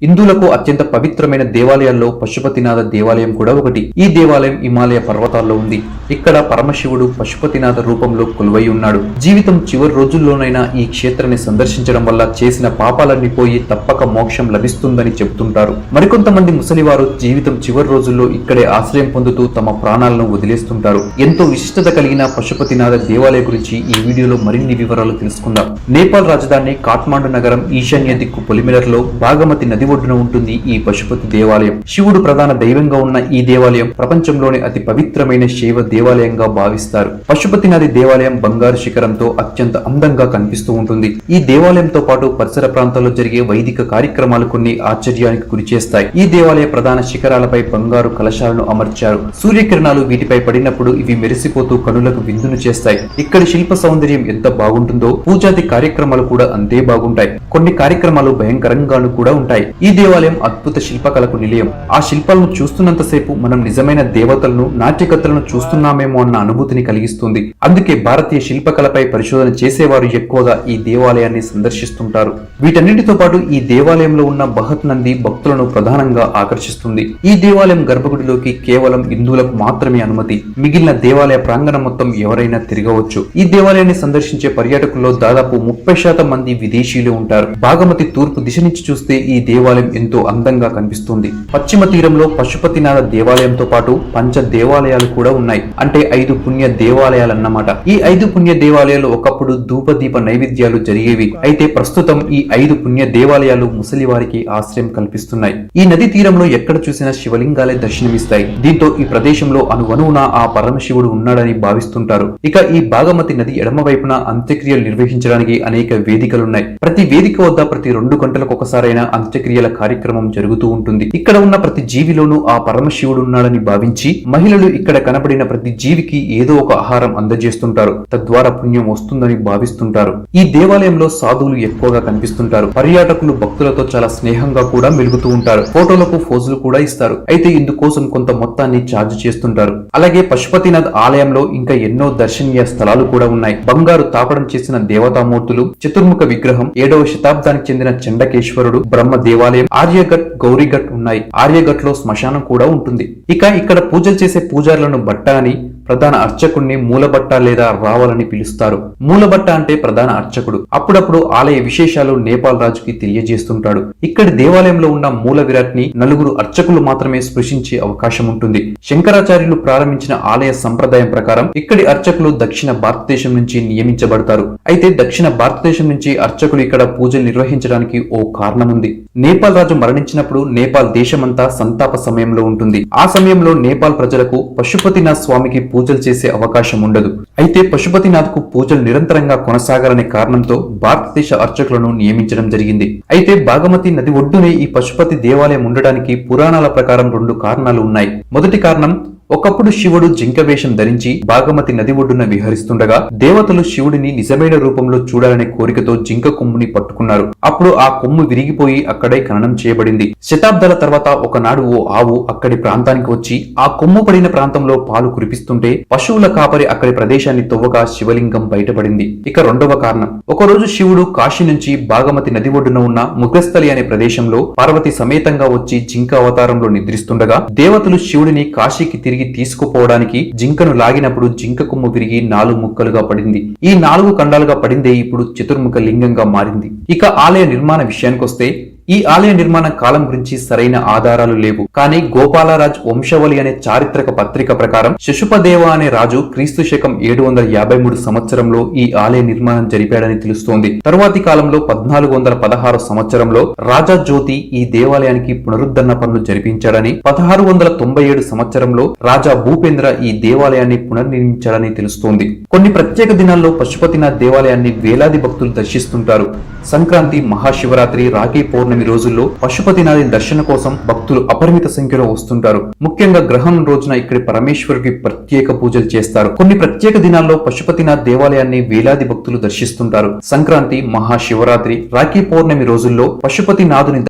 హిందువులకు అత్యంత పవిత్రమైన దేవాలయాల్లో పశుపతినాథ దేవాలయం కూడా ఒకటి. ఈ దేవాలయం హిమాలయ పర్వతాల్లో ఉంది. ఇక్కడ పరమశివుడు పశుపతినాథ రూపంలో కొలువై ఉన్నాడు. జీవితం చివరి రోజుల్లోనైనా ఈ క్షేత్రాన్ని సందర్శించడం వల్ల చేసిన పాపాలన్నీ పోయి తప్పక మోక్షం లభిస్తుందని చెబుతుంటారు. మరికొంతమంది ముసలివారు జీవితం చివరి రోజుల్లో ఇక్కడే ఆశ్రయం పొందుతూ తమ ప్రాణాలను వదిలేస్తుంటారు. ఎంతో విశిష్టత కలిగిన పశుపతినాథ దేవాలయం గురించి ఈ వీడియోలో మరిన్ని వివరాలు తెలుసుకుందాం. నేపాల్ రాజధాని కాఠ్మాండు నగరం ఈశాన్య దిక్కు పొలిమేరలో బాగమతి నది ఒడ్డున ఉంటుంది ఈ పశుపతి దేవాలయం. శివుడు ప్రధాన దైవంగా ఉన్న ఈ దేవాలయం ప్రపంచంలోని అతి పవిత్రమైన శైవ దేవాలయంగా భావిస్తారు. పశుపతినాథి దేవాలయం బంగారు శిఖరంతో అత్యంత అందంగా కనిపిస్తూ ఉంటుంది. ఈ దేవాలయంతో పాటు పరిసర ప్రాంతాల్లో జరిగే వైదిక కార్యక్రమాలు కొన్ని ఆశ్చర్యానికి గురిచేస్తాయి. ఈ దేవాలయ ప్రధాన శిఖరాలపై బంగారు కలశాలను అమర్చారు. సూర్యకిరణాలు వీటిపై పడినప్పుడు ఇవి మెరిసిపోతూ కనులకు విందును చేస్తాయి. ఇక్కడి శిల్ప సౌందర్యం ఎంత బాగుంటుందో పూజాది కార్యక్రమాలు కూడా అంతే బాగుంటాయి. కొన్ని కార్యక్రమాలు భయంకరంగాను కూడా ఉంటాయి. ఈ దేవాలయం అద్భుత శిల్పకళకు నిలయం. ఆ శిల్పాలను చూస్తున్నంతసేపు మనం నిజమైన దేవతలను, నాట్యకత్తలను చూస్తున్నామేమో అన్న అనుభూతిని కలిగిస్తుంది. అందుకే భారతీయ శిల్పకళపై పరిశోధన చేసేవారు ఎక్కువగా ఈ దేవాలయాన్ని సందర్శిస్తుంటారు. వీటన్నింటితో పాటు ఈ దేవాలయంలో ఉన్న బహత్ నంది భక్తులను ప్రధానంగా ఆకర్షిస్తుంది. ఈ దేవాలయం గర్భగుడిలోకి కేవలం హిందువులకు మాత్రమే అనుమతి. మిగిలిన దేవాలయ ప్రాంగణం మొత్తం ఎవరైనా తిరగవచ్చు. ఈ దేవాలయాన్ని సందర్శించే పర్యాటకుల్లో దాదాపు 30% మంది విదేశీయులు ఉంటారు. బాగమతి తూర్పు దిశ నుంచి చూస్తే ఈ దేవాలయం ఎంతో అందంగా కనిపిస్తుంది. పశ్చిమ తీరంలో పశుపతినాథ దేవాలయంతో పాటు పంచ దేవాలయాలు కూడా ఉన్నాయి. అంటే 5 పుణ్య దేవాలయాలన్నమాట. ఈ 5 పుణ్య దేవాలయాలు ఒకప్పుడు ధూపదీప నైవేద్యాలు జరిగేవి. అయితే ప్రస్తుతం ఈ 5 పుణ్య దేవాలయాలు ముసలి వారికి ఆశ్రయం కల్పిస్తున్నాయి. ఈ నది తీరంలో ఎక్కడ చూసినా శివలింగాలే దర్శనమిస్తాయి. దీంతో ఈ ప్రదేశంలో అనువనువున ఆ పరమశివుడు ఉన్నాడని భావిస్తుంటారు. ఇక ఈ బాగమతి నది ఎడమ వైపున అంత్యక్రియలు నిర్వహించడానికి అనేక వేదికలున్నాయి. ప్రతి వేదిక వద్ద ప్రతి 2 గంటలకు ఒకసారైనా అంత్యక్రియల కార్యక్రమం జరుగుతూ ఉంటుంది. ఇక్కడ ఉన్న ప్రతి జీవిలోనూ ఆ పరమశివుడు ఉన్నాడని భావించి మహిళలు ఇక్కడ కనబడిన ప్రతి జీవికి ఏదో ఒక ఆహారం అందజేస్తుంటారు. తద్వారా పుణ్యం వస్తుందని భావిస్తుంటారు. ఈ దేవాలయంలో సాధువులు ఎక్కువగా కనిపిస్తుంటారు. పర్యాటకులు భక్తులతో చాలా స్నేహంగా కూడా మెలుగుతూ ఉంటారు. ఫోటోలకు ఫోజులు కూడా ఇస్తారు. అయితే ఇందుకోసం కొంత మొత్తాన్ని ఛార్జ్ చేస్తుంటారు. అలాగే పశుపతినాథ్ ఆలయంలో ఇంకా ఎన్నో దర్శనీయ స్థలాలు కూడా ఉన్నాయి. బంగారు తాపడం చేసిన దేవతామూర్తులు, చతుర్ముఖ విగ్రహం, 7వ శతాబ్దానికి చెందిన చండకేశ్వరుడు, బ్రహ్మ దేవాలయం, ఆర్యఘట్, గౌరీఘట్ ఉన్నాయి. ఆర్యఘట్ లో శ్మశానం కూడా ఉంటుంది. ఇక ఇక్కడ పూజలు చేసే పూజారులను భట్ట అని, ప్రధాన అర్చకుడిని మూలబట్ట లేదా రావాలని పిలుస్తారు. మూలబట్ట అంటే ప్రధాన అర్చకుడు. అప్పుడప్పుడు ఆలయ విశేషాలు నేపాల్ రాజుకి తెలియజేస్తుంటాడు. ఇక్కడి దేవాలయంలో ఉన్న మూల విరాట్ ని 4 అర్చకులు మాత్రమే స్పృశించే అవకాశం ఉంటుంది. శంకరాచార్యులు ప్రారంభించిన ఆలయ సంప్రదాయం ప్రకారం ఇక్కడి అర్చకులు దక్షిణ భారతదేశం నుంచి నియమించబడతారు. అయితే దక్షిణ భారతదేశం నుంచి అర్చకులు ఇక్కడ పూజలు నిర్వహించడానికి ఓ కారణం ఉంది. నేపాల్ రాజు మరణించినప్పుడు నేపాల్ దేశమంతా సంతాప సమయంలో ఉంటుంది. ఆ సమయంలో నేపాల్ ప్రజలకు పశుపతినాథ్ స్వామికి పూజలు చేసే అవకాశం ఉండదు. అయితే పశుపతినాథ్ కు పూజలు నిరంతరంగా కొనసాగాలనే కారణంతో భారతదేశ అర్చకులను నియమించడం జరిగింది. అయితే బాగమతి నది ఒడ్డునే ఈ పశుపతి దేవాలయం ఉండడానికి పురాణాల ప్రకారం 2 కారణాలు ఉన్నాయి. మొదటి కారణం, ఒకప్పుడు శివుడు జింక వేషం ధరించి బాగమతి నది ఒడ్డున విహరిస్తుండగా దేవతలు శివుడిని నిజమైన రూపంలో చూడాలనే కోరికతో జింక కొమ్ముని పట్టుకున్నారు. అప్పుడు ఆ కొమ్ము విరిగిపోయి అక్కడే ఖననం చేయబడింది. శతాబ్దాల తర్వాత ఒకనాడు ఓ ఆవు అక్కడి ప్రాంతానికి వచ్చి ఆ కొమ్ము పడిన ప్రాంతంలో పాలు కురిపిస్తుంటే పశువుల కాపరి అక్కడి ప్రదేశాన్ని తవ్వగా శివలింగం బయటపడింది. ఇక 2వ కారణం, ఒకరోజు శివుడు కాశీ నుంచి బాగమతి నది ఒడ్డున ఉన్న ముఖస్థలి అనే ప్రదేశంలో పార్వతి సమేతంగా వచ్చి జింక అవతారంలో నిద్రిస్తుండగా దేవతలు శివుడిని కాశీకి తిరిగి తీసుకుపోవడానికి జింకను లాగినప్పుడు జింక కొమ్ము విరిగి 4 ముక్కలుగా పడింది. ఈ 4 ఖండాలుగా పడిందే ఇప్పుడు చతుర్ముఖ లింగంగా మారింది. ఇక ఆలయ నిర్మాణ విషయానికొస్తే ఈ ఆలయ నిర్మాణ కాలం గురించి సరైన ఆధారాలు లేవు. కానీ గోపాలరాజ్ వంశవళి అనే చారిత్రక పత్రిక ప్రకారం శశుపదేవ అనే రాజు క్రీస్తు శకం 753 సంవత్సరంలో ఈ ఆలయ నిర్మాణం జరిపాడని తెలుస్తోంది. తరువాతి కాలంలో 1416 సంవత్సరంలో రాజా జ్యోతి ఈ దేవాలయానికి పునరుద్ధరణ పనులు జరిపించాడని, 1697 సంవత్సరంలో రాజా భూపేంద్ర ఈ దేవాలయాన్ని పునర్నిర్మించాడని తెలుస్తోంది. కొన్ని ప్రత్యేక దినాల్లో పశుపతినాథ్ దేవాలయాన్ని వేలాది భక్తులు దర్శిస్తుంటారు. సంక్రాంతి, మహాశివరాత్రి, రాఖీ పౌర్ణమి రోజుల్లో పశుపతినాథి దర్శన కోసం భక్తులు అపరిమిత సంఖ్యలో వస్తుంటారు. ముఖ్యంగా గ్రహణం రోజున ఇక్కడి పరమేశ్వరుడికి ప్రత్యేక పూజలు చేస్తారు. కొన్ని ప్రత్యేక దినాల్లో పశుపతినాథ్ దేవాలయాన్ని వేలాది భక్తులు దర్శిస్తుంటారు. సంక్రాంతి, మహాశివరాత్రి, రాఖీ పౌర్ణమి రోజుల్లో పశుపతినాథుని